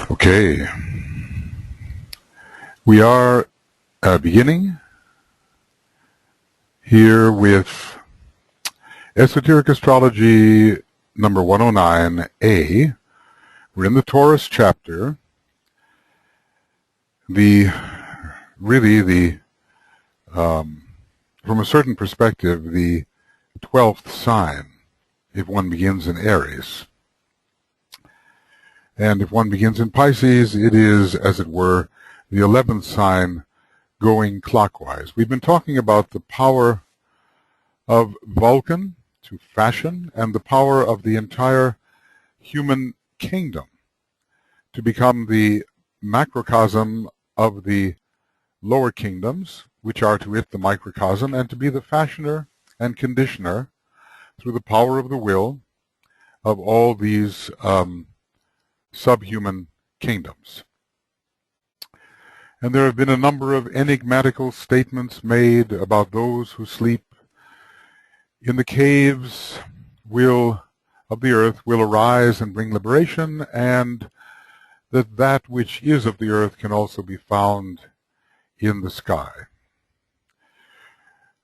Okay, we are beginning here with Esoteric Astrology number 109A. We're in the Taurus chapter. From a certain perspective, the 12th sign, if one begins in Aries. And if one begins in Pisces, it is, as it were, the 11th sign going clockwise. We've been talking about the power of Vulcan to fashion and the power of the entire human kingdom to become the macrocosm of the lower kingdoms, which are to it the microcosm, and to be the fashioner and conditioner through the power of the will of all these subhuman kingdoms. And there have been a number of enigmatical statements made about those who sleep in the caves of the earth will arise and bring liberation, and that which is of the earth can also be found in the sky.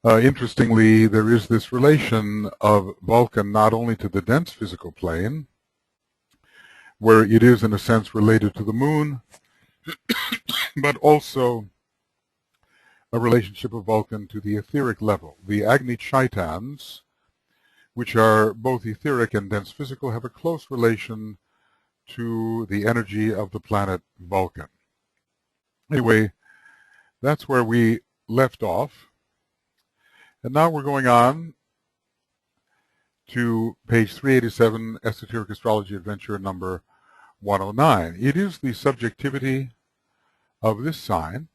Interestingly, there is this relation of Vulcan not only to the dense physical plane, where it is in a sense related to the moon, but also a relationship of Vulcan to the etheric level. The Agni Chaitans, which are both etheric and dense physical, have a close relation to the energy of the planet Vulcan. Anyway, that's where we left off. And now we're going on to page 387, Esoteric Astrology Adventure number 109. It is the subjectivity of this sign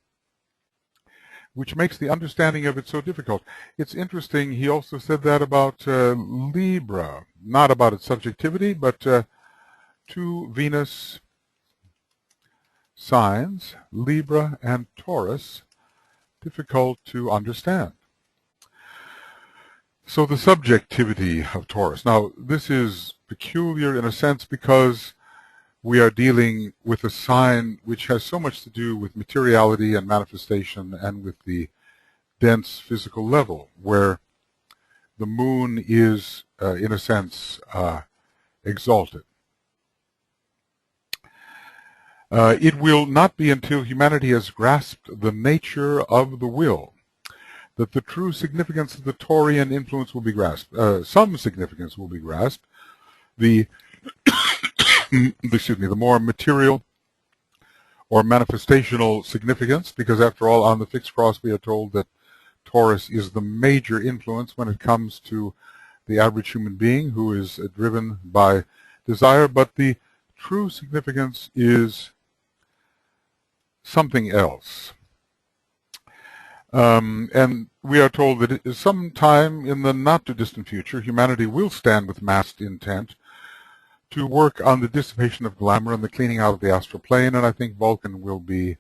which makes the understanding of it so difficult. It's interesting, he also said that about Libra, not about its subjectivity, but two Venus signs, Libra and Taurus, difficult to understand. So the subjectivity of Taurus. Now, this is peculiar in a sense because we are dealing with a sign which has so much to do with materiality and manifestation and with the dense physical level, where the moon is, in a sense, exalted. It will not be until humanity has grasped the nature of the will that the true significance of the Taurian influence will be grasped. Some significance will be grasped. The more material or manifestational significance, because after all, on the fixed cross we are told that Taurus is the major influence when it comes to the average human being who is driven by desire, but the true significance is something else. And we are told that sometime in the not-too-distant future, humanity will stand with massed intent to work on the dissipation of glamour and the cleaning out of the astral plane, and I think Vulcan will be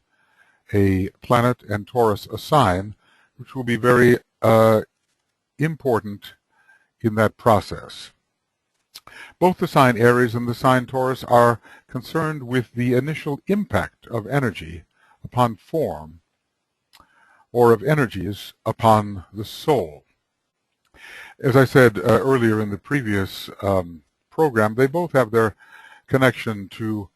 a planet and Taurus a sign, which will be very important in that process. Both the sign Aries and the sign Taurus are concerned with the initial impact of energy upon form, or of energies upon the soul. As I said earlier in the previous program, they both have their connection to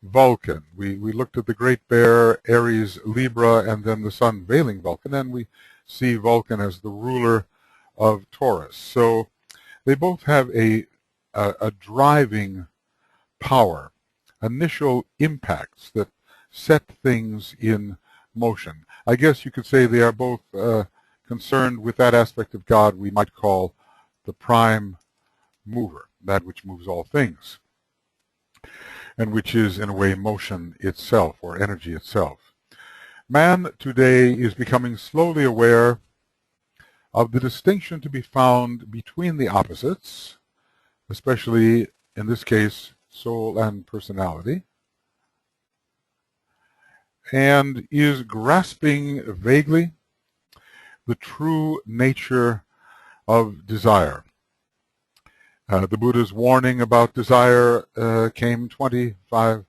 Vulcan. We looked at the Great Bear, Aries, Libra, and then the Sun veiling Vulcan, and we see Vulcan as the ruler of Taurus. So they both have a driving power, initial impacts that set things in motion. I guess you could say they are both concerned with that aspect of God we might call the prime mover, that which moves all things, and which is in a way motion itself or energy itself. Man today is becoming slowly aware of the distinction to be found between the opposites, especially in this case soul and personality, and is grasping vaguely the true nature of desire. The Buddha's warning about desire came 2,500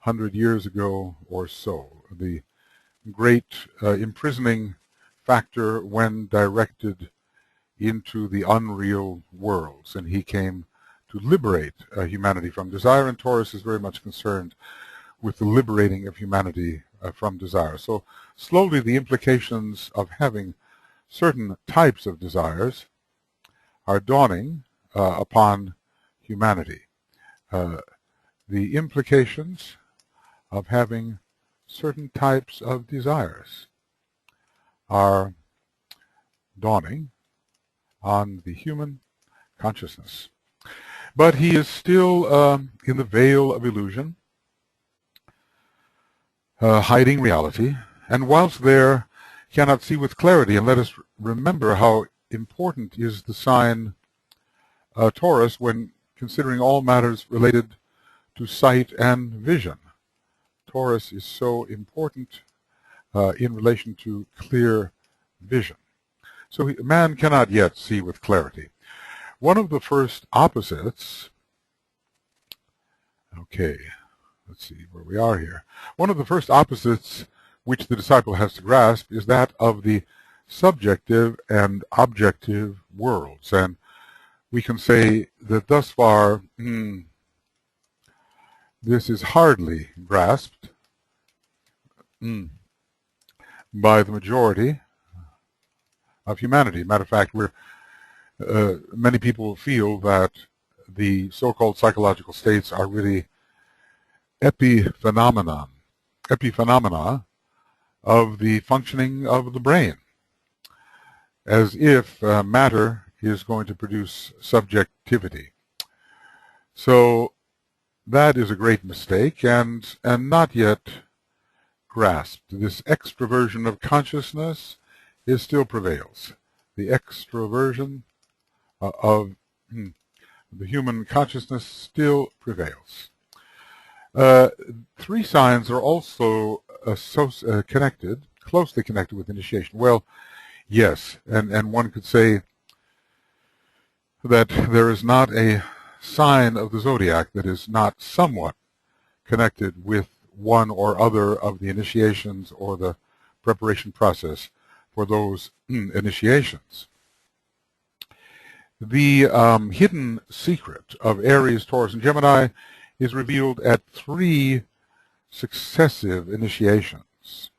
100 years ago or so. The great imprisoning factor when directed into the unreal worlds, and he came to liberate humanity from desire, and Taurus is very much concerned with the liberating of humanity from desire. So slowly the implications of having certain types of desires are dawning upon humanity. The implications of having certain types of desires are dawning on the human consciousness. But he is still in the veil of illusion, hiding reality, and whilst there cannot see with clarity. And let us remember how important is the sign Taurus when considering all matters related to sight and vision. Taurus is so important in relation to clear vision. So man cannot yet see with clarity. One of the first opposites, okay, let's see where we are here. One of the first opposites which the disciple has to grasp is that of the subjective and objective worlds. And we can say that thus far, this is hardly grasped by the majority of humanity. Matter of fact, many people feel that the so-called psychological states are really epiphenomena of the functioning of the brain, as if matter is going to produce subjectivity. So that is a great mistake and not yet grasped. This extroversion of consciousness still prevails. The extroversion of the human consciousness still prevails. Three signs are also closely connected with initiation. Well, yes, and one could say that there is not a sign of the zodiac that is not somewhat connected with one or other of the initiations or the preparation process for those initiations. The hidden secret of Aries, Taurus, and Gemini is revealed at 3 successive initiations.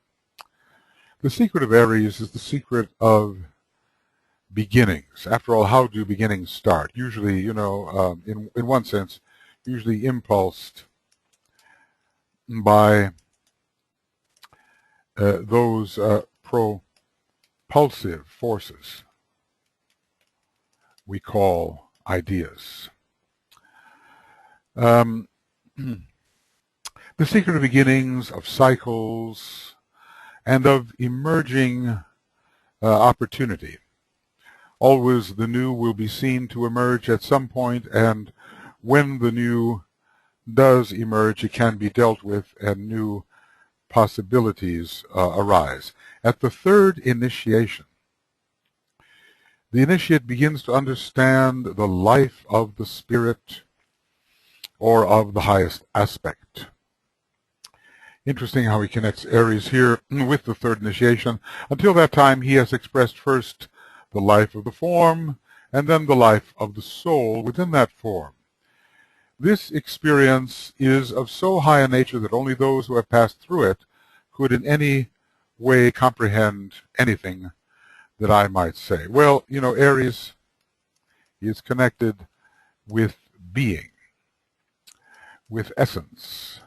The secret of Aries is the secret of beginnings. After all, how do beginnings start? Usually, in one sense, usually impulsed by those propulsive forces we call ideas. The secret of beginnings, of cycles, and of emerging opportunity. Always the new will be seen to emerge at some point, and when the new does emerge, it can be dealt with and new possibilities arise. At the 3rd initiation, the initiate begins to understand the life of the spirit or of the highest aspect. Interesting how he connects Aries here with the 3rd initiation. Until that time, he has expressed first the life of the form and then the life of the soul within that form. This experience is of so high a nature that only those who have passed through it could in any way comprehend anything that I might say. Well, Aries is connected with being, with essence,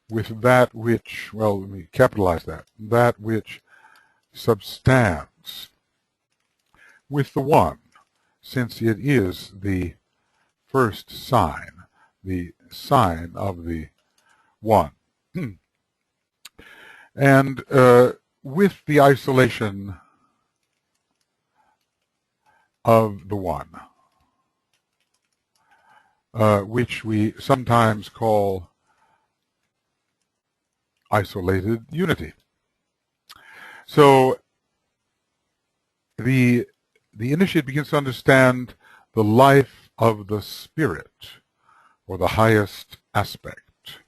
with that which, well, let me capitalize that which substands, with the One, since it is the first sign, the sign of the One. And with the isolation of the One, which we sometimes call isolated unity. So the initiate begins to understand the life of the spirit, or the highest aspect.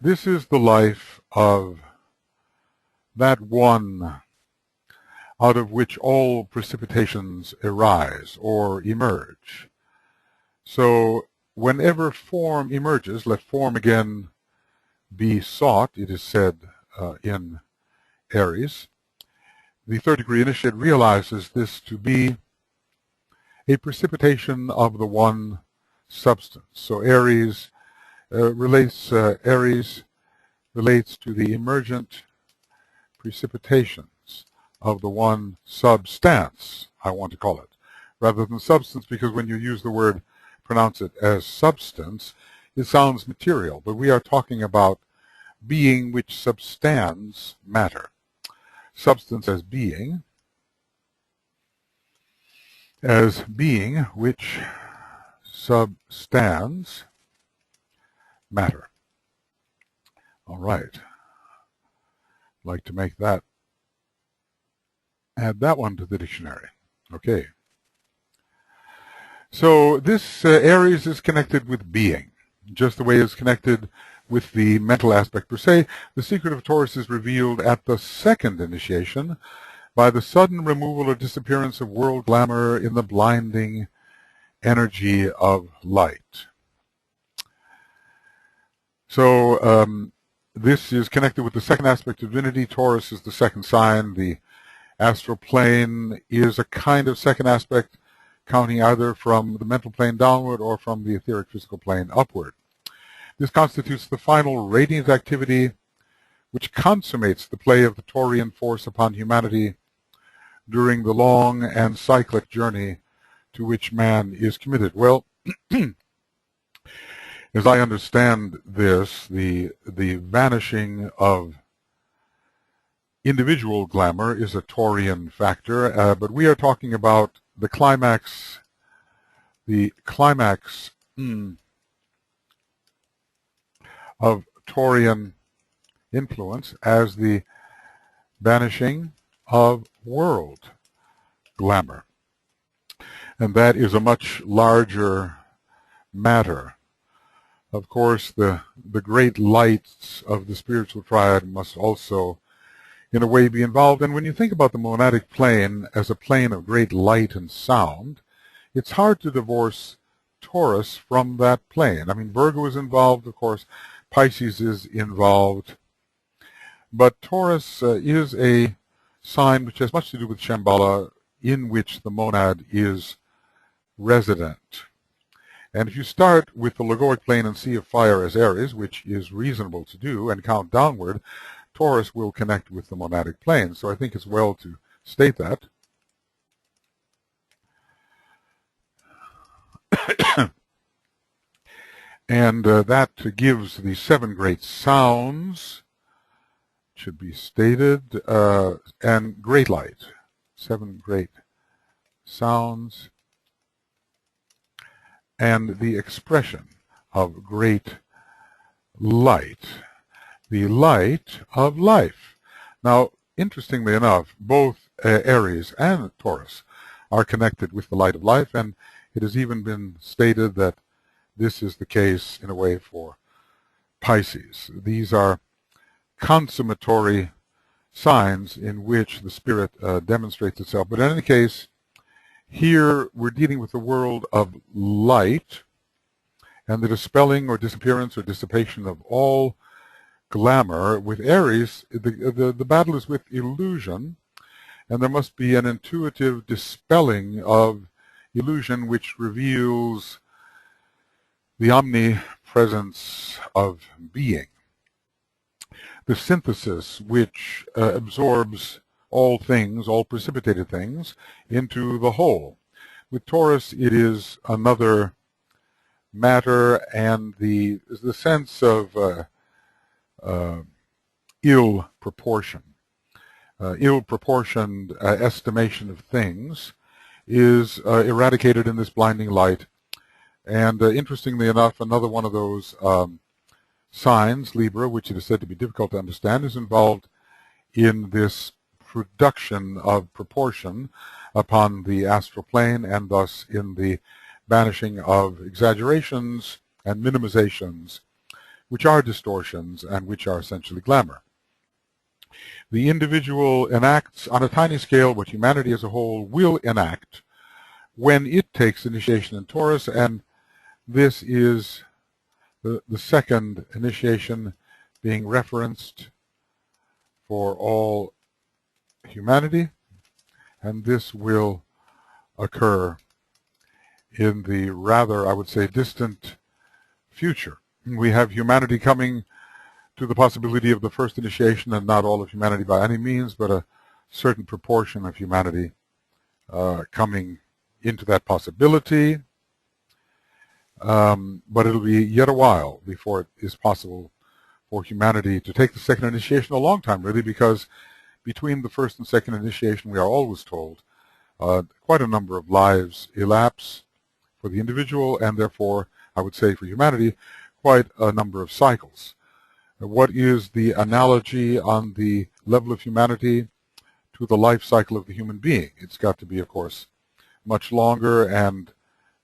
This is the life of that one out of which all precipitations arise or emerge. So whenever form emerges, let form again be sought, it is said in Aries. The third degree initiate realizes this to be a precipitation of the one substance. So Aries relates to the emergent precipitations of the one substance, I want to call it, rather than substance, because when you use the word, pronounce it as substance, it sounds material, but we are talking about being which substands matter. Substance as being which substands matter. All right. I'd like to make that, add that one to the dictionary. Okay. So this Aries is connected with being, just the way it's connected with the mental aspect per se. The secret of Taurus is revealed at the second initiation by the sudden removal or disappearance of world glamour in the blinding energy of light. So this is connected with the second aspect of divinity. Taurus is the second sign. The astral plane is a kind of second aspect, counting either from the mental plane downward or from the etheric physical plane upward. This constitutes the final radiant activity which consummates the play of the Taurian force upon humanity during the long and cyclic journey to which man is committed. Well, as I understand this, the vanishing of individual glamour is a Taurian factor, but we are talking about the climax of Taurian influence as the vanishing of world glamour. And that is a much larger matter. Of course, the great lights of the spiritual triad must also, in a way, be involved. And when you think about the monadic plane as a plane of great light and sound, it's hard to divorce Taurus from that plane. I mean, Virgo is involved, of course, Pisces is involved, but Taurus is a sign which has much to do with Shambhala, in which the monad is resident. And if you start with the logoic plane and sea of fire as Aries, which is reasonable to do, and count downward, Taurus will connect with the monadic plane. So I think it's well to state that. And that gives the 7 great sounds, should be stated, and great light. 7 great sounds, and the expression of great light, the light of life. Now, interestingly enough, both Aries and Taurus are connected with the light of life, and it has even been stated that this is the case, in a way, for Pisces. These are consummatory signs in which the spirit demonstrates itself. But in any case, here we're dealing with the world of light and the dispelling or disappearance or dissipation of all glamour. With Aries, the battle is with illusion, and there must be an intuitive dispelling of illusion which reveals the omnipresence of being, the synthesis which absorbs all things, all precipitated things, into the whole. With Taurus, it is another matter, and the sense of ill proportioned estimation of things is eradicated in this blinding light. And interestingly enough, another one of those signs, Libra, which it is said to be difficult to understand, is involved in this production of proportion upon the astral plane, and thus in the banishing of exaggerations and minimizations which are distortions and which are essentially glamour. The individual enacts on a tiny scale what humanity as a whole will enact when it takes initiation in Taurus, and this is the second initiation being referenced for all humanity, and this will occur in the rather, I would say, distant future. We have humanity coming to the possibility of the first initiation, and not all of humanity by any means, but a certain proportion of humanity coming into that possibility. But it'll be yet a while before it is possible for humanity to take the second initiation, a long time really, because between the first and second initiation, we are always told, quite a number of lives elapse for the individual, and therefore, I would say for humanity, quite a number of cycles. What is the analogy on the level of humanity to the life cycle of the human being? It's got to be, of course, much longer, and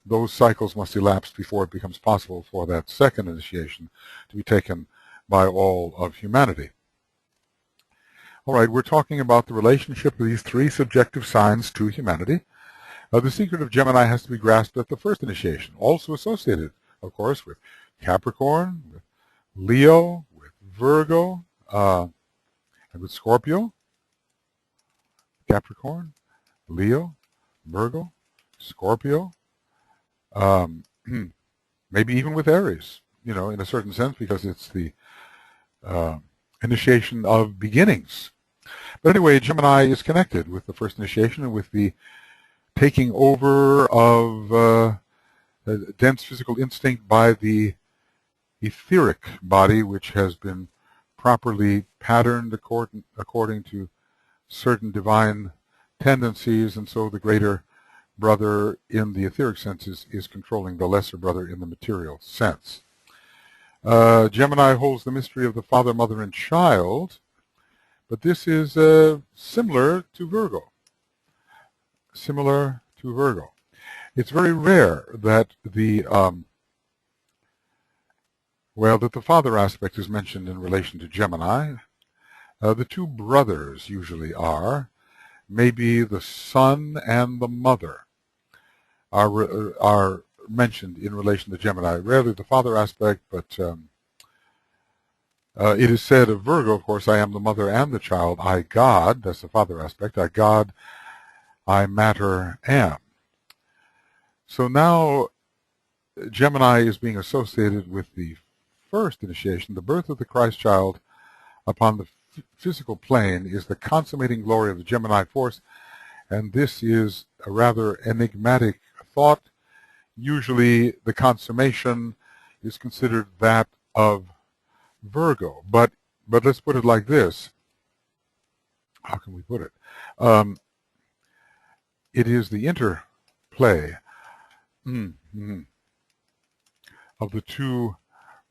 those cycles must elapse before it becomes possible for that second initiation to be taken by all of humanity. All right, we're talking about the relationship of these three subjective signs to humanity. The secret of Gemini has to be grasped at the first initiation, also associated, of course, with Capricorn, with Leo, with Virgo, and with Scorpio. Capricorn, Leo, Virgo, Scorpio, maybe even with Aries, in a certain sense, because it's the initiation of beginnings. But anyway, Gemini is connected with the first initiation and with the taking over of dense physical instinct by the etheric body, which has been properly patterned according to certain divine tendencies, and so the greater brother in the etheric sense is controlling the lesser brother in the material sense. Gemini holds the mystery of the father, mother, and child, but this is similar to Virgo. Similar to Virgo. It's very rare that the father aspect is mentioned in relation to Gemini. The two brothers usually are. Maybe the son and the mother are mentioned in relation to Gemini. Rarely the father aspect, but it is said of Virgo, of course, I am the mother and the child. I, God, that's the father aspect. I, God, I, matter, am. So now Gemini is being associated with the first initiation. The birth of the Christ child upon the physical plane is the consummating glory of the Gemini force, and this is a rather enigmatic thought. Usually the consummation is considered that of Virgo, but let's put it like this. How can we put it? It is the interplay of the two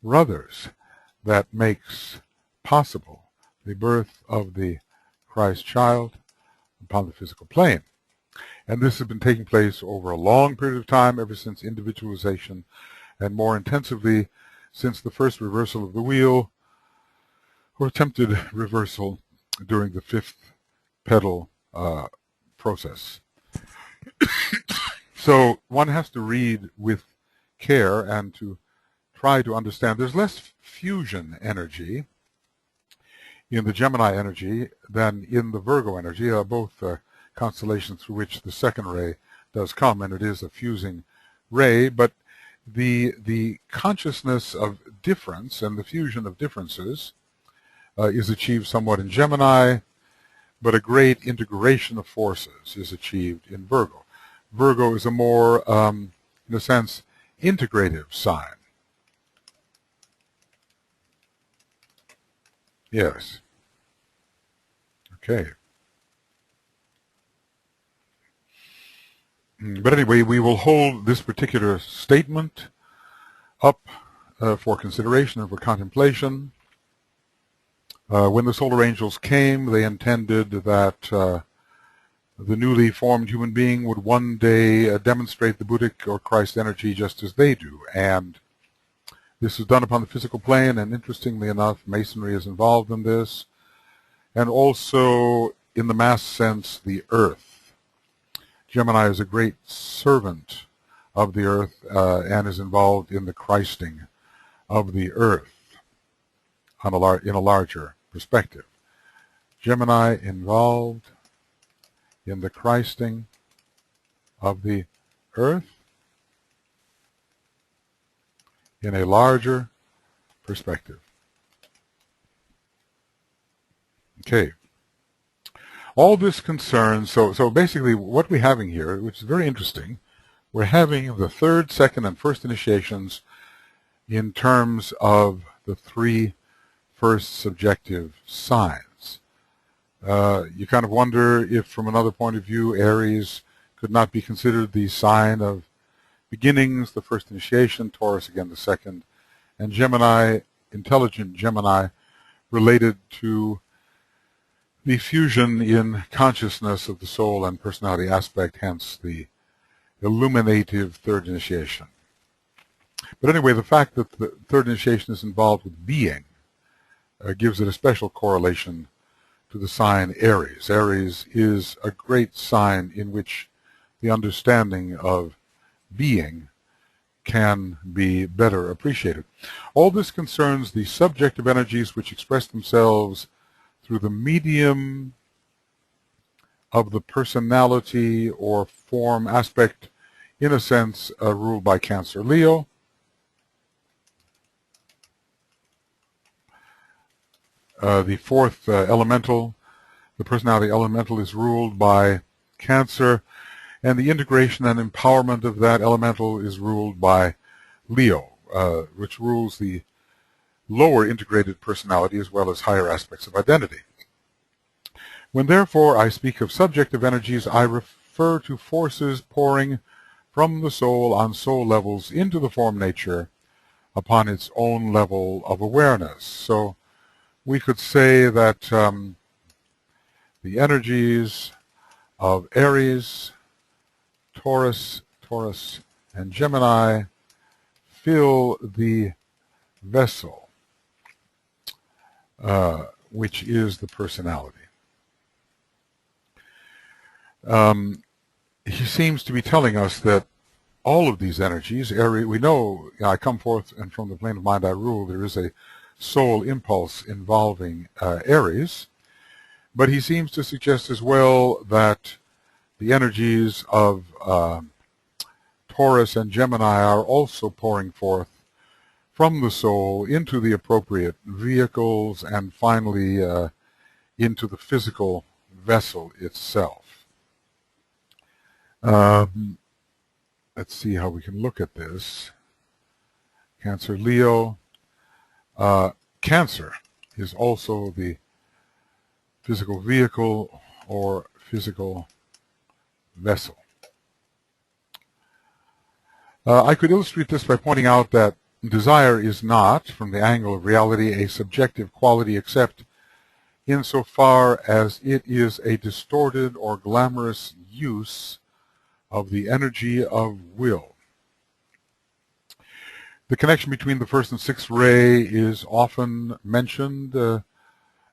brothers that makes possible the birth of the Christ child upon the physical plane. And this has been taking place over a long period of time, ever since individualization, and more intensively since the first reversal of the wheel, or attempted reversal during the fifth pedal process. So one has to read with care and to try to understand. There's less fusion energy in the Gemini energy than in the Virgo energy, both constellations through which the second ray does come, and it is a fusing ray, but the consciousness of difference and the fusion of differences is achieved somewhat in Gemini, but a great integration of forces is achieved in Virgo. Virgo is a more, in a sense, integrative sign. Yes. Okay. But anyway, we will hold this particular statement up for consideration and for contemplation. When the solar angels came, they intended that the newly formed human being would one day demonstrate the Buddhic or Christ energy just as they do. And This is done upon the physical plane, and interestingly enough, Masonry is involved in this, and also, in the mass sense, the earth. Gemini is a great servant of the earth and is involved in the Christing of the earth in a larger perspective. Gemini involved in the Christing of the earth in a larger perspective. Okay. All this concerns, so basically what we're having here, which is very interesting, we're having the third, second, and first initiations in terms of the three first subjective signs. You kind of wonder if, from another point of view, Aries could not be considered the sign of beginnings, the first initiation, Taurus again the second, and Gemini, intelligent Gemini, related to the fusion in consciousness of the soul and personality aspect, hence the illuminative third initiation. But anyway, the fact that the third initiation is involved with being gives it a special correlation to the sign Aries. Aries is a great sign in which the understanding of being can be better appreciated. All this concerns the subjective energies which express themselves through the medium of the personality or form aspect, in a sense, ruled by Cancer Leo. The fourth elemental, the personality elemental, is ruled by Cancer, and the integration and empowerment of that elemental is ruled by Leo, which rules the lower integrated personality as well as higher aspects of identity. When therefore I speak of subjective energies, I refer to forces pouring from the soul on soul levels into the form nature upon its own level of awareness. So we could say that the energies of Aries, Taurus, and Gemini fill the vessel, which is the personality. He seems to be telling us that all of these energies, Aries, we know, I come forth and from the plane of mind I rule, there is a soul impulse involving Aries, but he seems to suggest as well that the energies of Taurus and Gemini are also pouring forth from the soul into the appropriate vehicles and finally into the physical vessel itself. Let's see how we can look at this. Cancer Leo. Cancer is also the physical vehicle or physical vessel. I could illustrate this by pointing out that desire is not, from the angle of reality, a subjective quality except insofar as it is a distorted or glamorous use of the energy of will. The connection between the first and sixth ray is often mentioned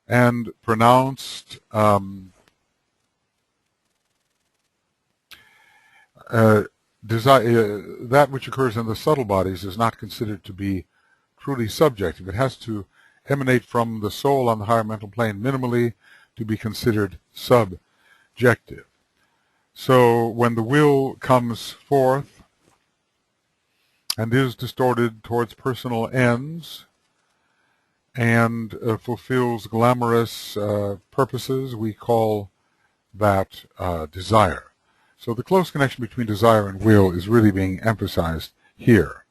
and pronounced. That which occurs in the subtle bodies is not considered to be truly subjective. It has to emanate from the soul on the higher mental plane minimally to be considered subjective. So when the will comes forth and is distorted towards personal ends and fulfills glamorous purposes, we call that desire. So the close connection between desire and will is really being emphasized here.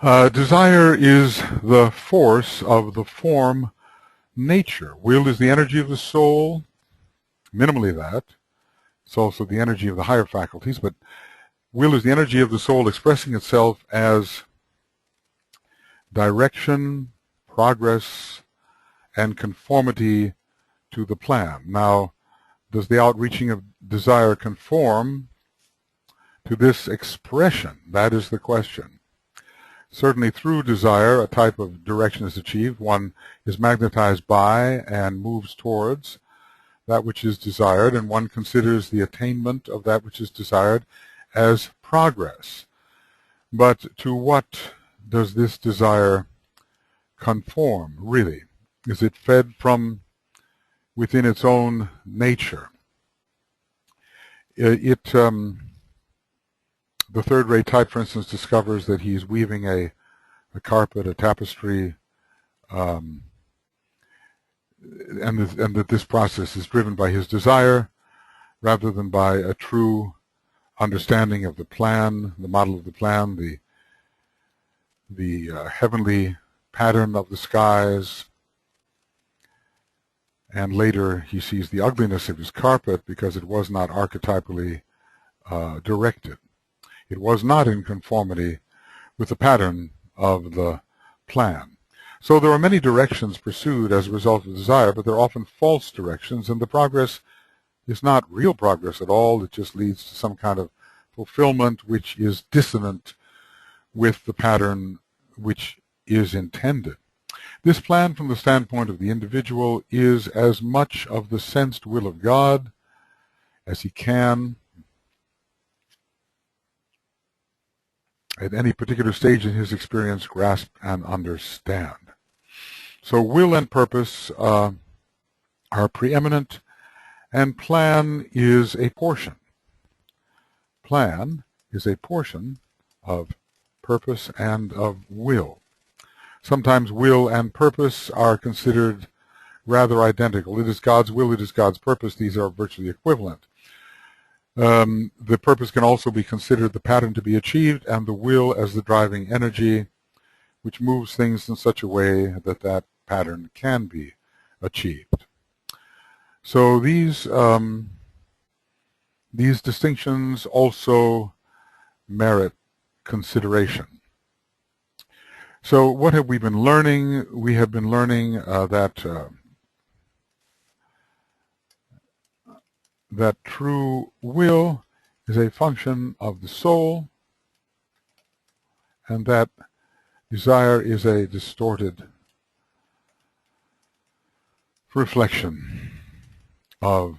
Desire is the force of the form nature. Will is the energy of the soul, minimally that. It's also the energy of the higher faculties, but will is the energy of the soul expressing itself as direction, progress, and conformity to the plan. Now, does the outreaching of desire conform to this expression? That is the question. Certainly through desire, a type of direction is achieved. One is magnetized by and moves towards that which is desired, and one considers the attainment of that which is desired as progress. But to what does this desire conform, really? Is it fed from within its own nature? The third-rate type, for instance, discovers that he's weaving a carpet, a tapestry, and that this process is driven by his desire rather than by a true understanding of the plan, the model of the plan, the heavenly pattern of the skies. And later he sees the ugliness of his carpet because it was not archetypally directed. It was not in conformity with the pattern of the plan. So there are many directions pursued as a result of desire, but they're often false directions, and the progress is not real progress at all. It just leads to some kind of fulfillment which is dissonant with the pattern which is intended. This plan, from the standpoint of the individual, is as much of the sensed will of God as he can at any particular stage in his experience grasp and understand. So will and purpose are preeminent, and plan is a portion. Plan is a portion of purpose and of will. Sometimes will and purpose are considered rather identical. It is God's will, it is God's purpose. These are virtually equivalent. The purpose can also be considered the pattern to be achieved, and the will as the driving energy which moves things in such a way that that pattern can be achieved. So these distinctions also merit consideration. So what have we been learning? We have been learning that true will is a function of the soul, and that desire is a distorted reflection of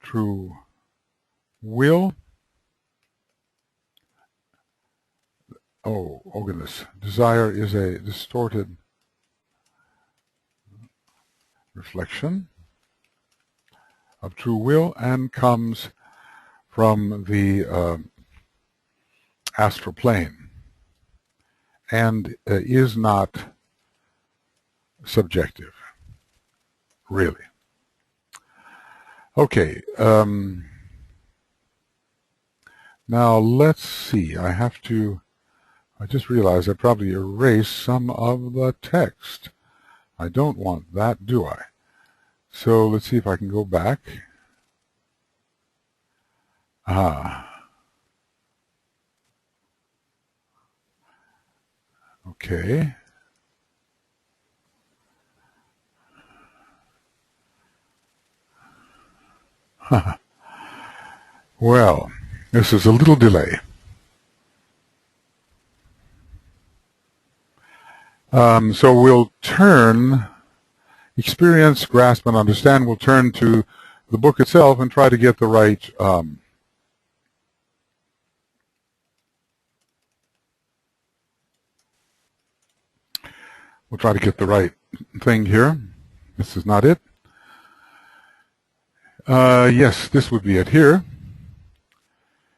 true will. Oh goodness. Desire is a distorted reflection of true will and comes from the astral plane and is not subjective, really. Okay, now let's see. I just realized I probably erased some of the text. I don't want that, do I? So let's see if I can go back. Okay. Well, this is a little delay. So we'll turn, experience, grasp, and understand. We'll turn to the book itself and try to get the right we'll try to get the right thing here. This is not it. Yes, this would be it here.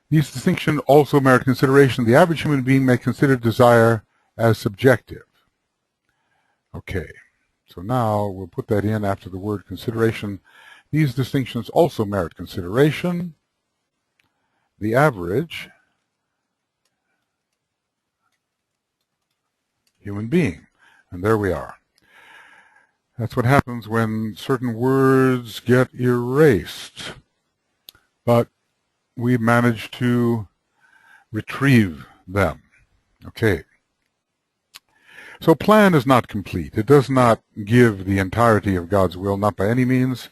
These distinctions also merit consideration. The average human being may consider desire as subjective. Okay, so now we'll put that in after the word consideration. These distinctions also merit consideration. The average human being. And there we are. That's what happens when certain words get erased. But we managed to retrieve them. Okay. So plan is not complete. It does not give the entirety of God's will, not by any means.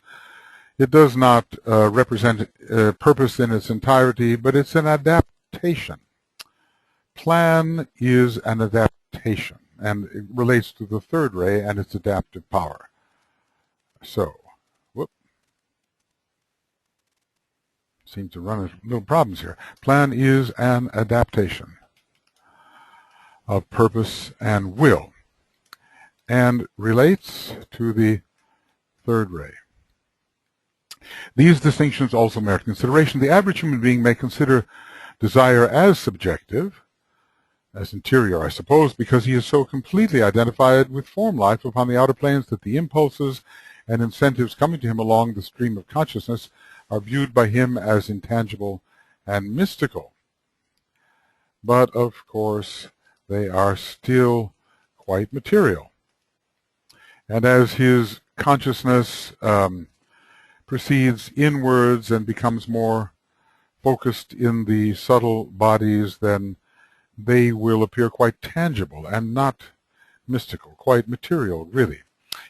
It does not represent purpose in its entirety, but it's an adaptation. Plan is an adaptation, and it relates to the third ray and its adaptive power. So, seem to run into little problems here. Plan is an adaptation of purpose and will, and relates to the third ray. These distinctions also merit consideration. The average human being may consider desire as subjective, as interior, I suppose, because he is so completely identified with form life upon the outer planes that the impulses and incentives coming to him along the stream of consciousness are viewed by him as intangible and mystical. But, of course, they are still quite material. And as his consciousness proceeds inwards and becomes more focused in the subtle bodies, then they will appear quite tangible and not mystical, quite material, really.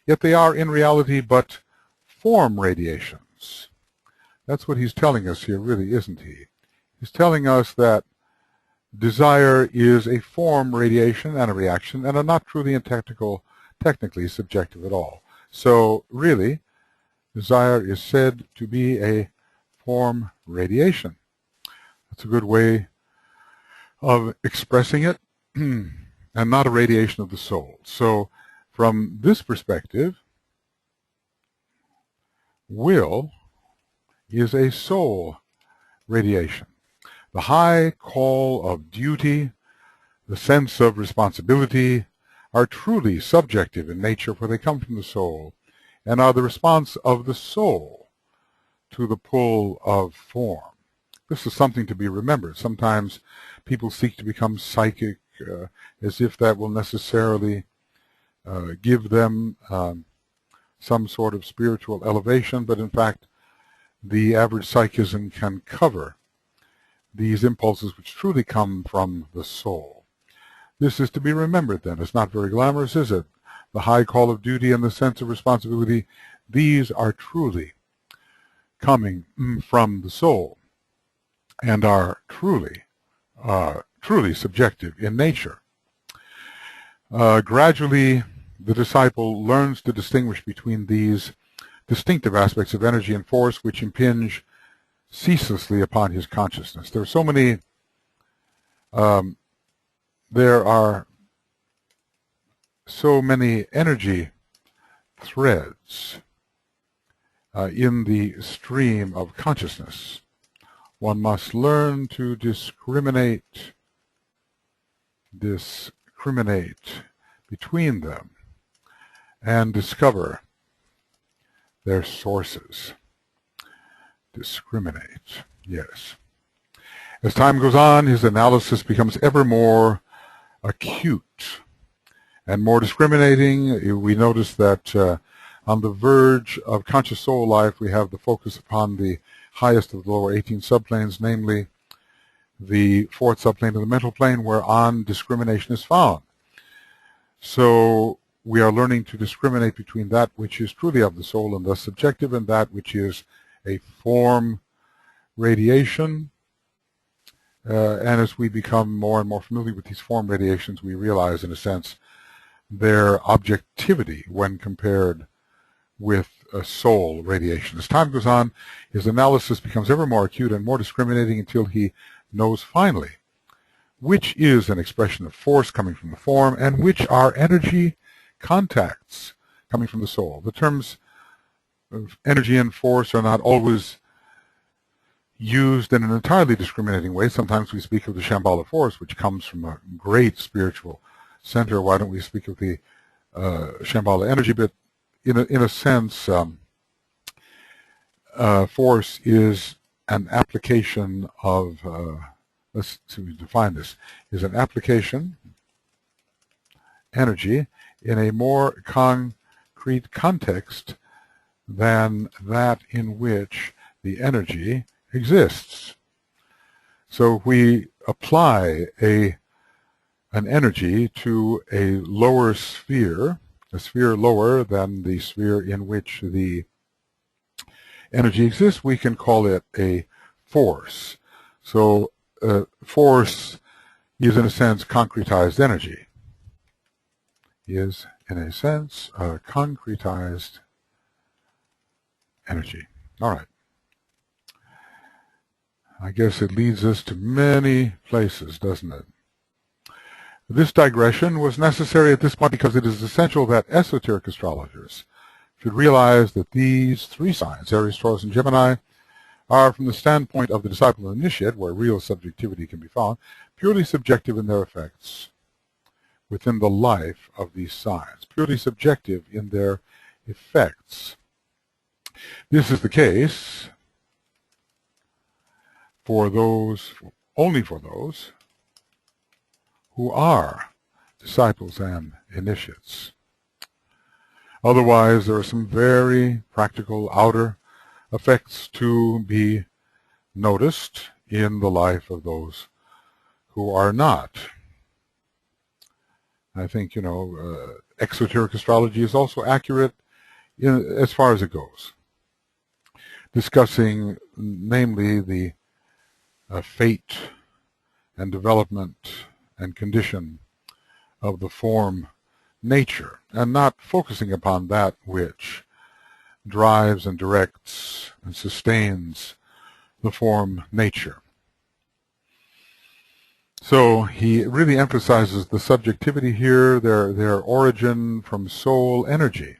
Yet they are in reality but form radiations. That's what he's telling us here, really, isn't he? He's telling us that desire is a form radiation and a reaction and are not truly and technically subjective at all. So, really, desire is said to be a form radiation. That's a good way of expressing it, and not a radiation of the soul. So, from this perspective, will is a soul radiation. The high call of duty, the sense of responsibility, are truly subjective in nature, for they come from the soul, and are the response of the soul to the pull of form. This is something to be remembered. Sometimes people seek to become psychic as if that will necessarily give them some sort of spiritual elevation, but in fact, the average psychism can cover these impulses which truly come from the soul. This is to be remembered, then. It's not very glamorous, is it? The high call of duty and the sense of responsibility, these are truly coming from the soul and are truly subjective in nature. Gradually, the disciple learns to distinguish between these distinctive aspects of energy and force which impinge ceaselessly upon his consciousness. There are so many, energy threads in the stream of consciousness. One must learn to discriminate between them and discover their sources. Discriminate, yes. As time goes on, his analysis becomes ever more acute and more discriminating. We notice that on the verge of conscious soul life, we have the focus upon the highest of the lower 18 subplanes, namely the fourth subplane of the mental plane, whereon discrimination is found. So we are learning to discriminate between that which is truly of the soul and thus subjective, and that which is a form radiation. And as we become more and more familiar with these form radiations, we realize, in a sense, their objectivity when compared with a soul radiation. As time goes on, his analysis becomes ever more acute and more discriminating until he knows finally which is an expression of force coming from the form and which are energy contacts coming from the soul. The terms of energy and force are not always used in an entirely discriminating way. Sometimes we speak of the Shambhala force, which comes from a great spiritual center. Why don't we speak of the Shambhala energy? But in a sense, force is an application of, let's define this, is an application, energy, in a more concrete context than that in which the energy exists. So if we apply an energy to a lower sphere, a sphere lower than the sphere in which the energy exists, we can call it a force. So force is, in a sense, concretized energy. Is, in a sense, concretized energy. All right. I guess it leads us to many places, doesn't it? This digression was necessary at this point because it is essential that esoteric astrologers should realize that these three signs, Aries, Taurus, and Gemini, are, from the standpoint of the disciple and initiate, where real subjectivity can be found, purely subjective in their effects within the life of these signs, purely subjective in their effects. This is the case for those, only for those who are disciples and initiates. Otherwise, there are some very practical outer effects to be noticed in the life of those who are not. I think, exoteric astrology is also accurate as far as it goes, discussing namely the fate and development and condition of the form nature, and not focusing upon that which drives and directs and sustains the form nature. So he really emphasizes the subjectivity here, their origin from soul energy,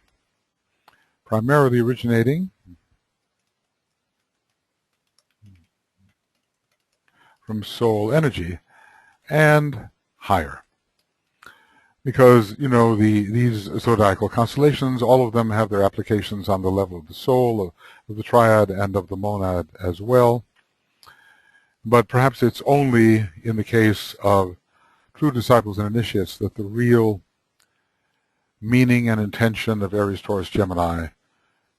primarily originating from soul energy and higher. Because, these zodiacal constellations, all of them have their applications on the level of the soul, of the triad, and of the monad as well. But perhaps it's only in the case of true disciples and initiates that the real meaning and intention of Aries, Taurus, Gemini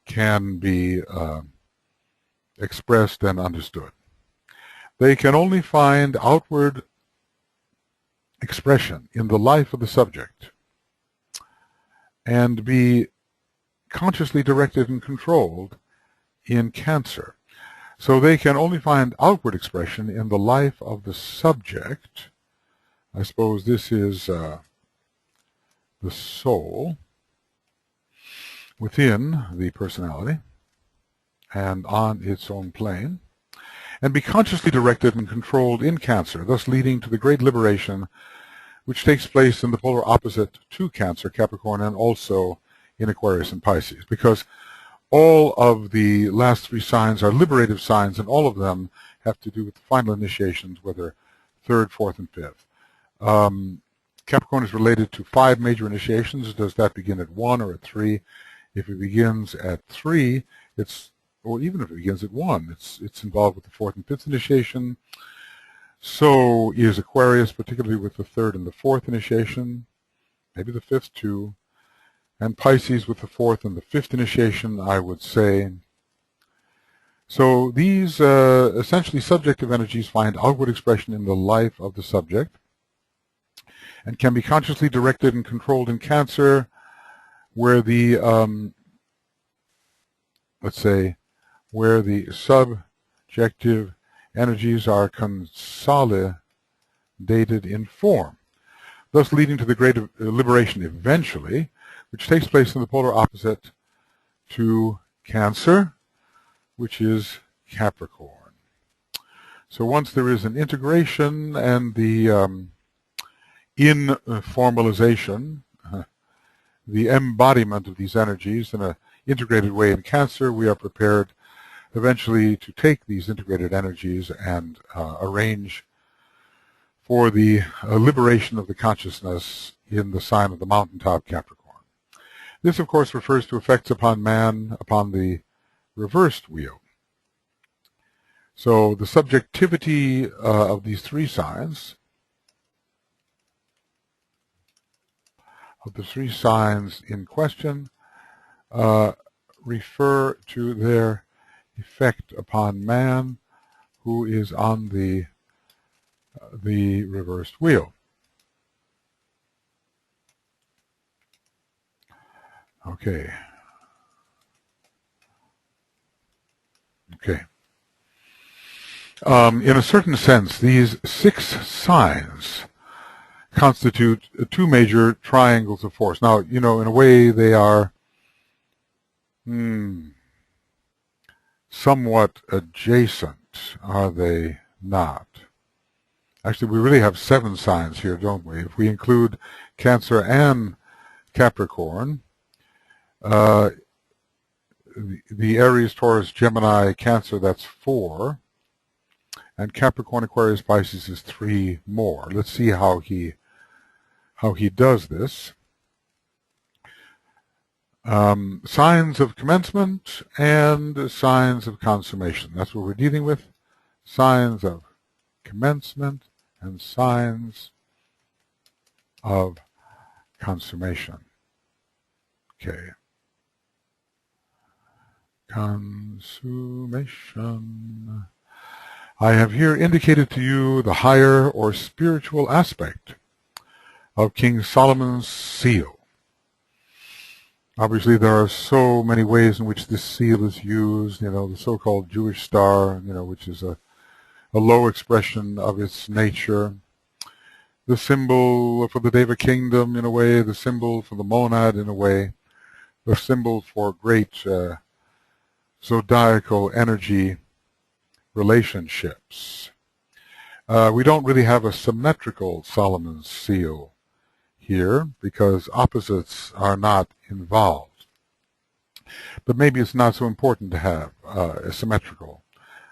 can be expressed and understood. They can only find outward expression in the life of the subject and be consciously directed and controlled in Cancer. So they can only find outward expression in the life of the subject. I suppose this is the soul within the personality and on its own plane, and be consciously directed and controlled in Cancer, thus leading to the great liberation which takes place in the polar opposite to Cancer, Capricorn, and also in Aquarius and Pisces, because all of the last three signs are liberative signs, and all of them have to do with the final initiations, whether third, fourth, and fifth. Capricorn is related to 5 major initiations. Does that begin at 1 or at 3? If it begins at 3, or even if it begins at 1, it's involved with the 4th and 5th initiation. So is Aquarius, particularly with the 3rd and the 4th initiation, maybe the 5th too, and Pisces with the 4th and the 5th initiation, I would say. So these essentially subjective energies find outward expression in the life of the subject and can be consciously directed and controlled in Cancer, where the, let's say, where the subjective energies are consolidated in form, thus leading to the great liberation eventually, which takes place in the polar opposite to Cancer, which is Capricorn. So once there is an integration and the informalization, the embodiment of these energies in an integrated way in Cancer, we are prepared eventually to take these integrated energies and arrange for the liberation of the consciousness in the sign of the mountaintop Capricorn. This, of course, refers to effects upon man upon the reversed wheel. So the subjectivity of these three signs, in question, refer to their effect upon man who is on the reversed wheel. Okay. Okay. In a certain sense, these 6 signs constitute 2 major triangles of force. Now, in a way they are somewhat adjacent, are they not? Actually, we really have 7 signs here, don't we? If we include Cancer and Capricorn, the Aries, Taurus, Gemini, Cancer, that's 4. And Capricorn, Aquarius, Pisces is 3 more. Let's see how he does this. Signs of commencement and signs of consummation. That's what we're dealing with. Signs of commencement and signs of consummation. Okay. Consummation. I have here indicated to you the higher or spiritual aspect of King Solomon's seal. Obviously, there are so many ways in which this seal is used. The so-called Jewish star, which is a low expression of its nature. The symbol for the Deva kingdom, in a way. The symbol for the monad, in a way. The symbol for great zodiacal energy relationships. We don't really have a symmetrical Solomon's seal here because opposites are not involved. But maybe it's not so important to have a symmetrical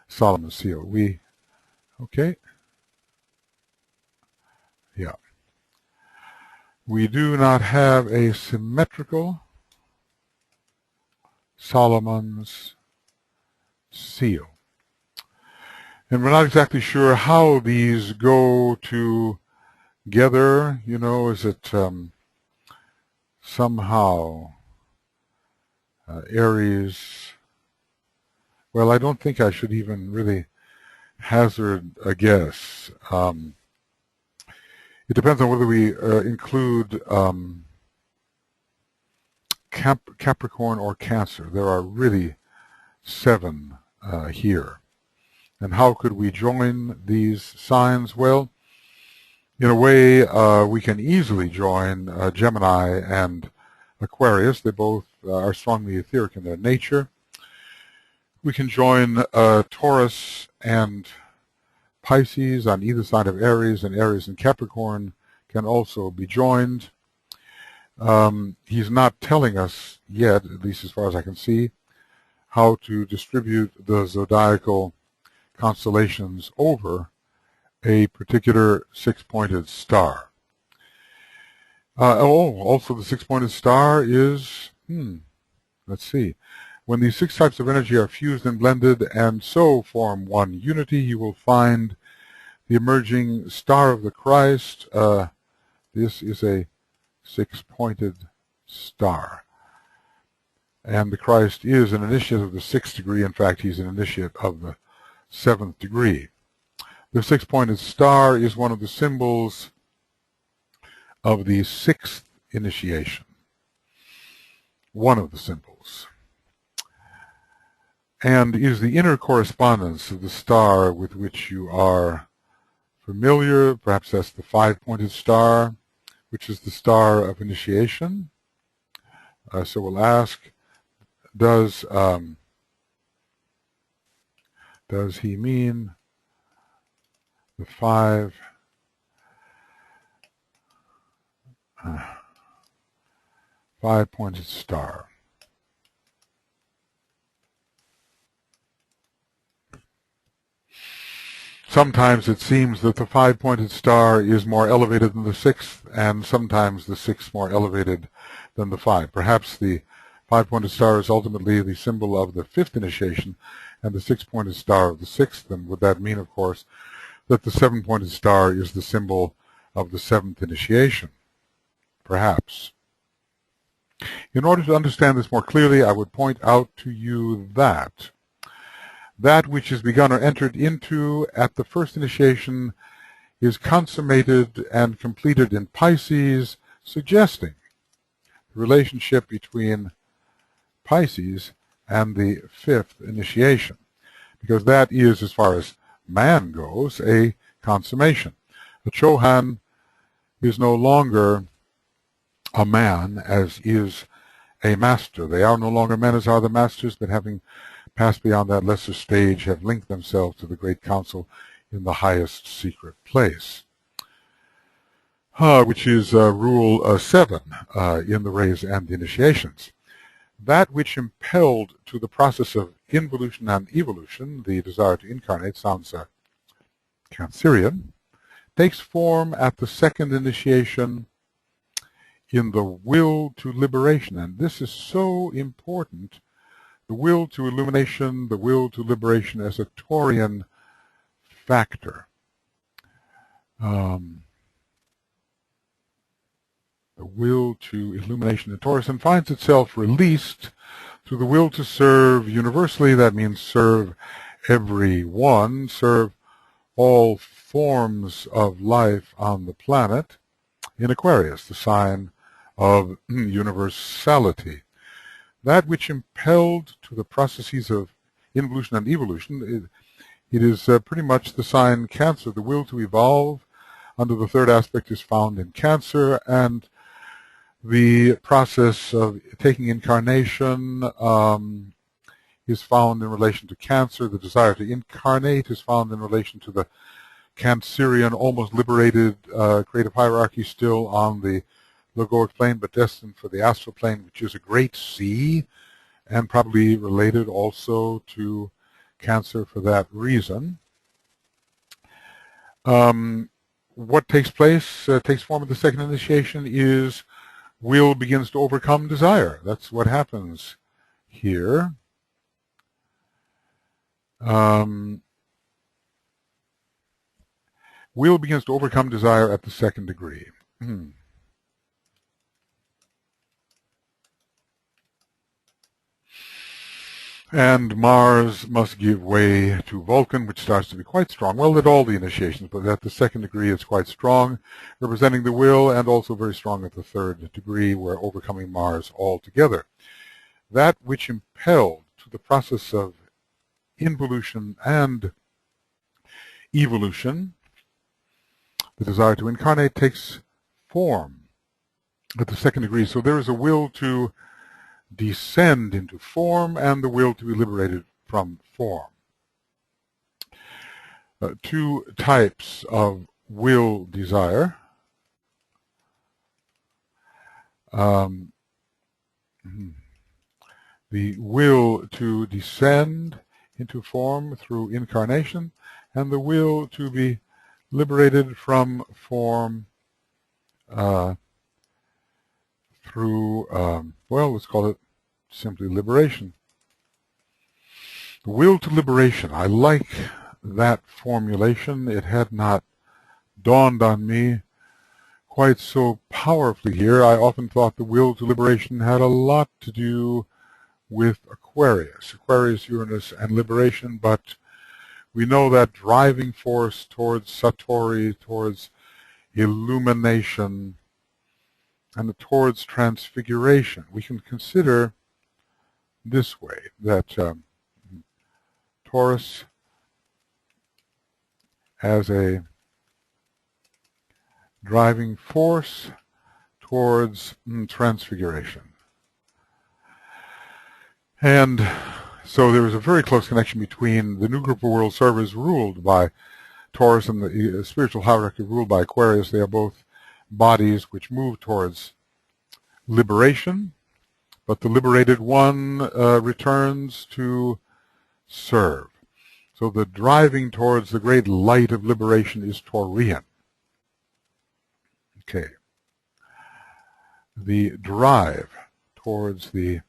Solomon's seal. Okay? Yeah. We do not have a symmetrical Solomon's seal. And we're not exactly sure how these go together. Is it somehow Aries? Well, I don't think I should even really hazard a guess. It depends on whether we include Capricorn or Cancer. There are really 7 here. And how could we join these signs? Well, in a way, we can easily join Gemini and Aquarius. They both are strongly etheric in their nature. We can join Taurus and Pisces on either side of Aries, and Aries and Capricorn can also be joined. He's not telling us yet, at least as far as I can see, how to distribute the zodiacal constellations over a particular 6-pointed star. Also the 6-pointed star is, let's see. When these 6 types of energy are fused and blended and so form one unity, you will find the emerging star of the Christ. This is a 6-pointed star. And the Christ is an initiate of the 6th degree. In fact, he's an initiate of the 7th degree. The 6-pointed star is one of the symbols of the 6th initiation. One of the symbols. And is the inner correspondence of the star with which you are familiar. Perhaps that's the 5-pointed star, which is the star of initiation. So we'll ask, does he mean the 5-pointed star? Sometimes it seems that the 5-pointed star is more elevated than the 6th, and sometimes the 6th more elevated than the 5. Perhaps the 5-pointed star is ultimately the symbol of the 5th initiation, and the 6-pointed star of the 6th. And would that mean, of course, that the 7-pointed star is the symbol of the 7th initiation? Perhaps. In order to understand this more clearly, I would point out to you that which is begun or entered into at the first initiation is consummated and completed in Pisces, suggesting the relationship between Pisces and the 5th initiation. because that is, as far as man goes, a consummation. A Chohan is no longer a man as is a master. They are no longer men as are the masters, but having passed beyond that lesser stage, have linked themselves to the great council in the highest secret place, which is Rule 7 in the rays and the initiations. That which impelled to the process of involution and evolution, the desire to incarnate, sounds Cancerian, takes form at the second initiation in the will to liberation. And this is so important. The will to illumination, the will to liberation as a Taurian factor. The will to illumination in Taurus, and finds itself released through the will to serve universally. That means serve everyone, serve all forms of life on the planet, in Aquarius, the sign of universality. That which impelled to the processes of involution and evolution, it is pretty much the sign Cancer. The will to evolve under the third aspect is found in Cancer, and the process of taking incarnation is found in relation to Cancer. The desire to incarnate is found in relation to the Cancerian, almost liberated creative hierarchy, still on the logoic plane, but destined for the astral plane, which is a great sea, and probably related also to Cancer for that reason. What takes place, takes form at the second initiation, is will begins to overcome desire. That's what happens here. Will begins to overcome desire at the second degree. And Mars must give way to Vulcan, which starts to be quite strong. Well, at all the initiations, but at the second degree it's quite strong, representing the will, and also very strong at the third degree, where overcoming Mars altogether. That which impelled to the process of involution and evolution, the desire to incarnate, takes form at the second degree. So there is a will to descend into form and the will to be liberated from form. Two types of will desire. The will to descend into form through incarnation, and the will to be liberated from form through, well, let's call it simply liberation. The will to liberation. I like that formulation. It had not dawned on me quite so powerfully here. I often thought the will to liberation had a lot to do with Aquarius, Uranus, and liberation, but we know that driving force towards Satori, towards illumination, and towards transfiguration. We can consider this way, that Taurus as a driving force towards transfiguration. And so there is a very close connection between the new group of world servers ruled by Taurus and the spiritual hierarchy ruled by Aquarius. They are both bodies which move towards liberation, but the liberated one returns to serve. So the driving towards the great light of liberation is Taurian. Okay. The drive towards the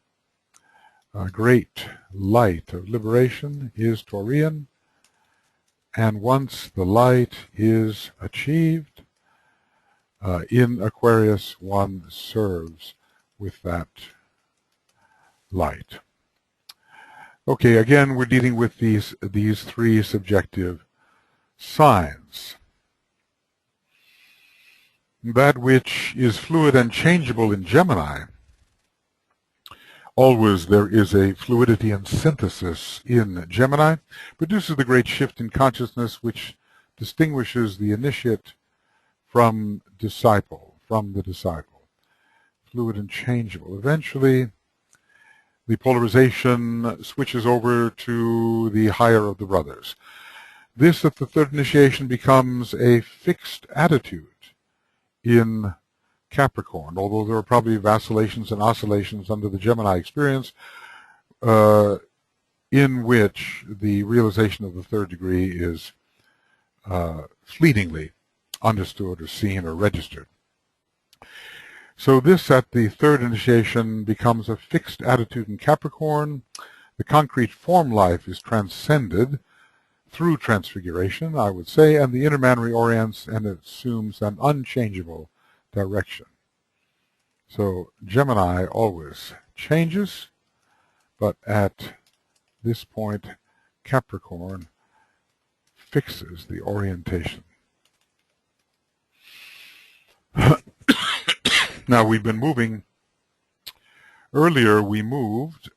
great light of liberation is Taurian, and once the light is achieved, in Aquarius one serves with that light. Okay, again we're dealing with these three subjective signs. That which is fluid and changeable in Gemini Always there is a fluidity and synthesis in Gemini, produces the great shift in consciousness which distinguishes the initiate from the disciple. Fluid and changeable. Eventually, the polarization switches over to the higher of the brothers. This, at the third initiation, becomes a fixed attitude in Capricorn, although there are probably vacillations and oscillations under the Gemini experience in which the realization of the third degree is fleetingly understood or seen or registered. So this, at the third initiation, becomes a fixed attitude in Capricorn. The concrete form life is transcended through transfiguration, I would say, and the inner man reorients and assumes an unchangeable direction. So Gemini always changes, but at this point Capricorn fixes the orientation. Now we've been moving. Earlier we moved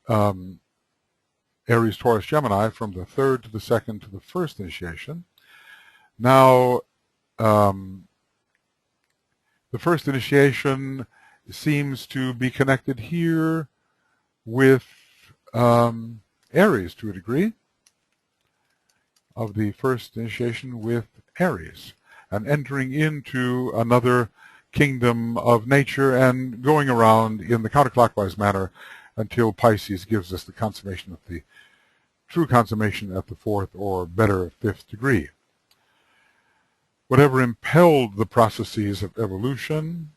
Aries, Taurus, Gemini from the third to the second to the first initiation. Now the first initiation seems to be connected here with Aries to a degree, of the first initiation with Aries, and entering into another kingdom of nature and going around in the counterclockwise manner until Pisces gives us the consummation of the true consummation at the fourth or better fifth degree. Whatever impelled the processes of evolution,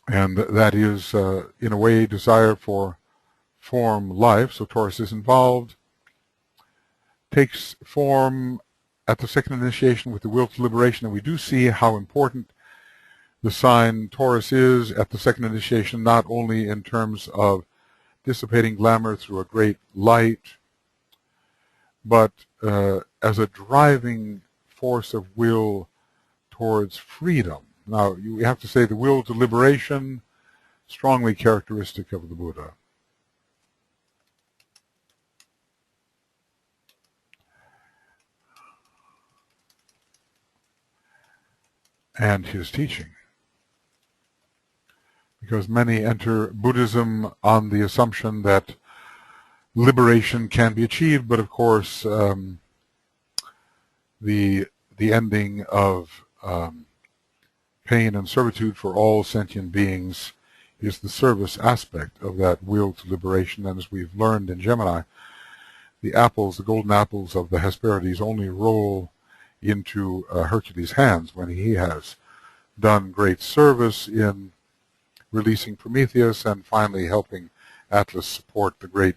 and that is, in a way, desire for form life, so Taurus is involved, takes form at the second initiation with the will to liberation, and we do see how important the sign Taurus is at the second initiation, not only in terms of dissipating glamour through a great light, but as a driving force of will towards freedom. Now, you have to say the will to liberation, strongly characteristic of the Buddha. And his teaching. Because many enter Buddhism on the assumption that liberation can be achieved, but of course the ending of pain and servitude for all sentient beings is the service aspect of that will to liberation. And as we've learned in Gemini, the apples, the golden apples of the Hesperides, only roll into Hercules' hands when he has done great service in releasing Prometheus and finally helping Atlas support the great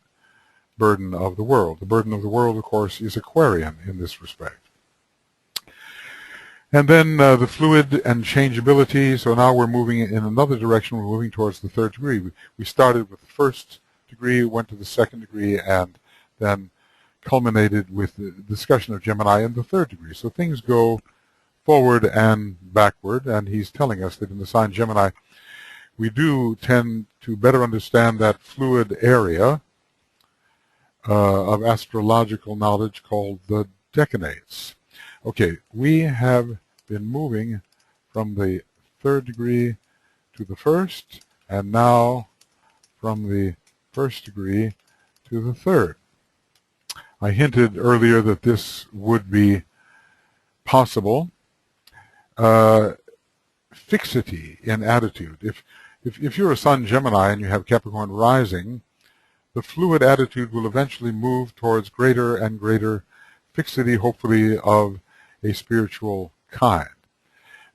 burden of the world. The burden of the world, of course, is Aquarian in this respect. And then the fluid and changeability. So now we're moving in another direction. We're moving towards the third degree. We started with the first degree, went to the second degree, and then culminated with the discussion of Gemini in the third degree. So things go forward and backward, and he's telling us that in the sign Gemini, we do tend to better understand that fluid area of astrological knowledge called the decanates. Okay, we have been moving from the third degree to the first, and now from the first degree to the third. I hinted earlier that this would be possible. Fixity in attitude. If you're a Sun Gemini and you have Capricorn rising, the fluid attitude will eventually move towards greater and greater fixity, hopefully of a spiritual kind.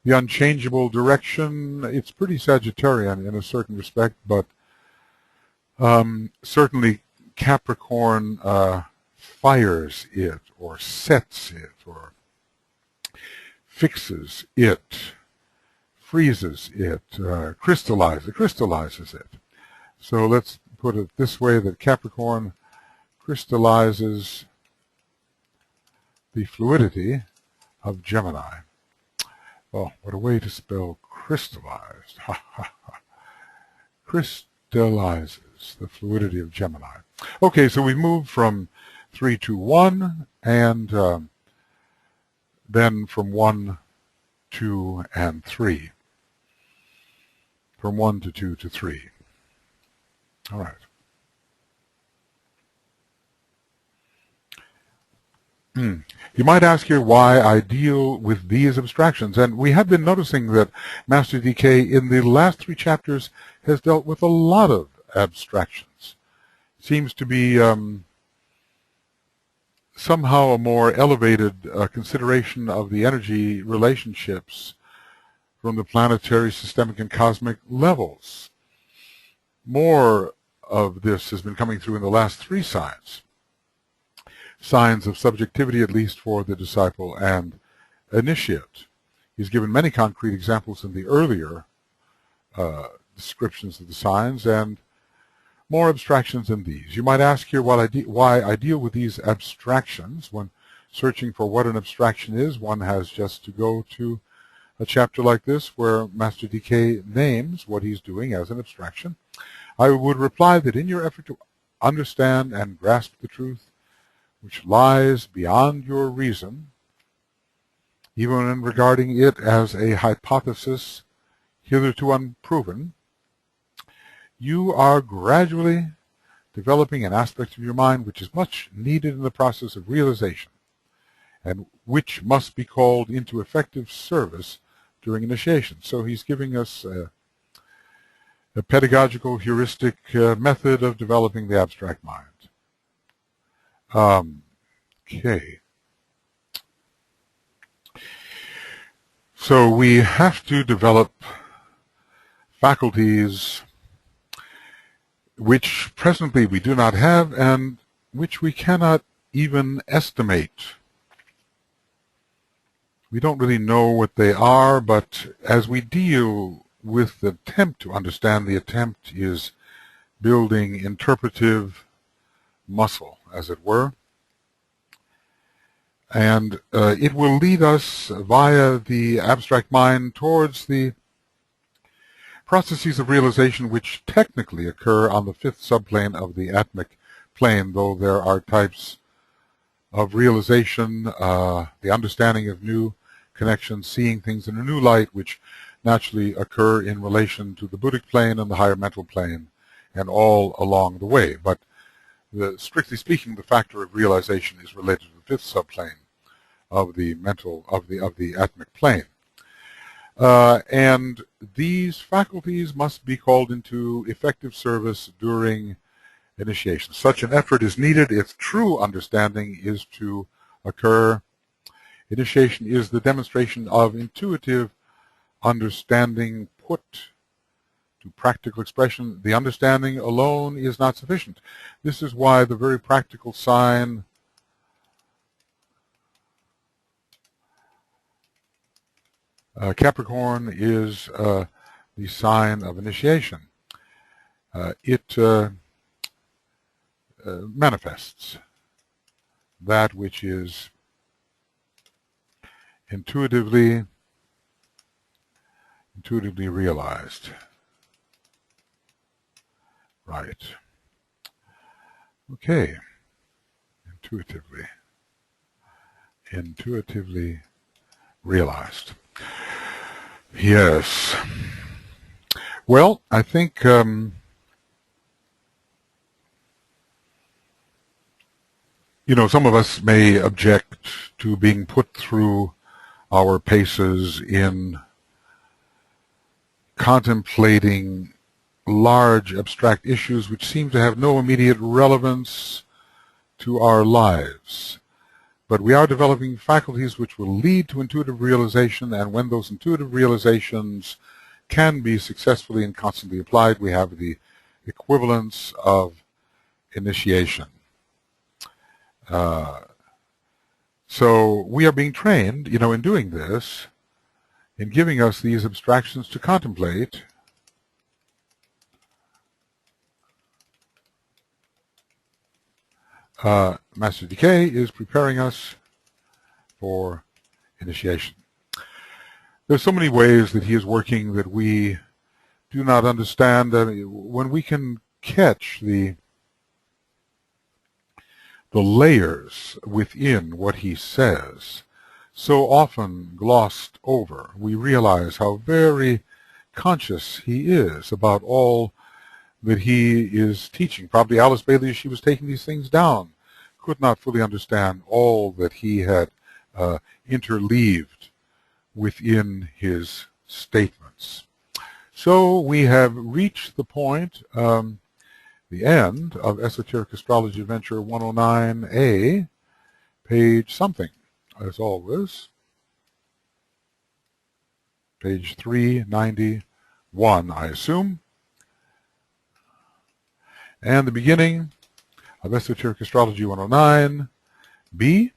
The unchangeable direction, it's pretty Sagittarian in a certain respect, but certainly Capricorn fires it or sets it or fixes it, freezes it, crystallizes it. So let's put it this way, that Capricorn crystallizes the fluidity of Gemini. Oh, what a way to spell crystallized. crystallizes, the fluidity of Gemini. Okay, so we moved from 3 to 1, and then from 1, 2, and 3. From 1 to 2 to 3. All right. You might ask here why I deal with these abstractions, and we have been noticing that Master DK in the last 3 chapters has dealt with a lot of abstractions. Seems to be somehow a more elevated consideration of the energy relationships from the planetary, systemic, and cosmic levels. More of this has been coming through in the last 3 signs. Signs of subjectivity, at least for the disciple and initiate. He's given many concrete examples in the earlier descriptions of the signs, and more abstractions than these. You might ask here why I deal with these abstractions. When searching for what an abstraction is, one has just to go to a chapter like this where Master DK names what he's doing as an abstraction. I would reply that in your effort to understand and grasp the truth which lies beyond your reason, even in regarding it as a hypothesis hitherto unproven, you are gradually developing an aspect of your mind which is much needed in the process of realization, and which must be called into effective service during initiation. So he's giving us a pedagogical heuristic method of developing the abstract mind. Okay. So we have to develop faculties which presently we do not have and which we cannot even estimate. We don't really know what they are, but as we deal with the attempt to understand, the attempt is building interpretive muscle, as it were. And it will lead us via the abstract mind towards the processes of realization which technically occur on the 5th subplane of the atmic plane, though there are types of realization, the understanding of new connections, seeing things in a new light, which naturally occur in relation to the Buddhic plane and the higher mental plane, and all along the way. But strictly speaking, the factor of realization is related to the 5th subplane of the atmic plane. And these faculties must be called into effective service during initiation. Such an effort is needed if true understanding is to occur. Initiation is the demonstration of intuitive understanding put to practical expression. The understanding alone is not sufficient. This is why the very practical sign Capricorn is the sign of initiation. It manifests that which is intuitively realized. Right. Okay. Intuitively realized. Yes. Well, I think some of us may object to being put through our paces in contemplating large abstract issues which seem to have no immediate relevance to our lives. But we are developing faculties which will lead to intuitive realization, and when those intuitive realizations can be successfully and constantly applied, we have the equivalence of initiation. So we are being trained, in doing this, in giving us these abstractions to contemplate. Master DK is preparing us for initiation. There's so many ways that he is working that we do not understand. When we can catch the layers within what he says, so often glossed over, we realize how very conscious he is about all that he is teaching. Probably Alice Bailey, as she was taking these things down, could not fully understand all that he had interleaved within his statements. So we have reached the point, the end of Esoteric Astrology Adventure 109A, page something, as always, page 391, I assume, and the beginning of Esoteric Astrology 109B,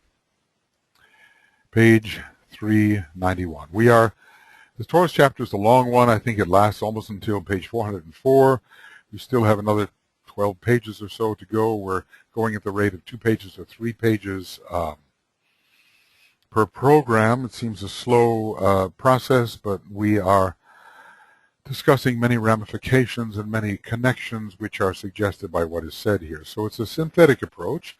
page 391. The Taurus chapter is a long one. I think it lasts almost until page 404. We still have another 12 pages or so to go. We're going at the rate of 2 pages to 3 pages per program. It seems a slow process, but we are discussing many ramifications and many connections which are suggested by what is said here. So it's a synthetic approach,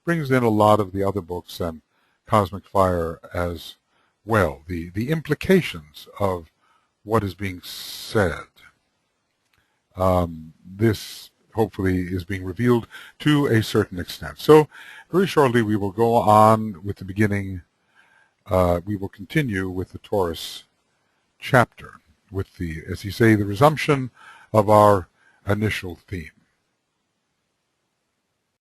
brings in a lot of the other books and Cosmic Fire as well, the implications of what is being said. This hopefully is being revealed to a certain extent. So very shortly we will go on with the beginning. We will continue with the Taurus chapter, with the, as you say, the resumption of our initial theme.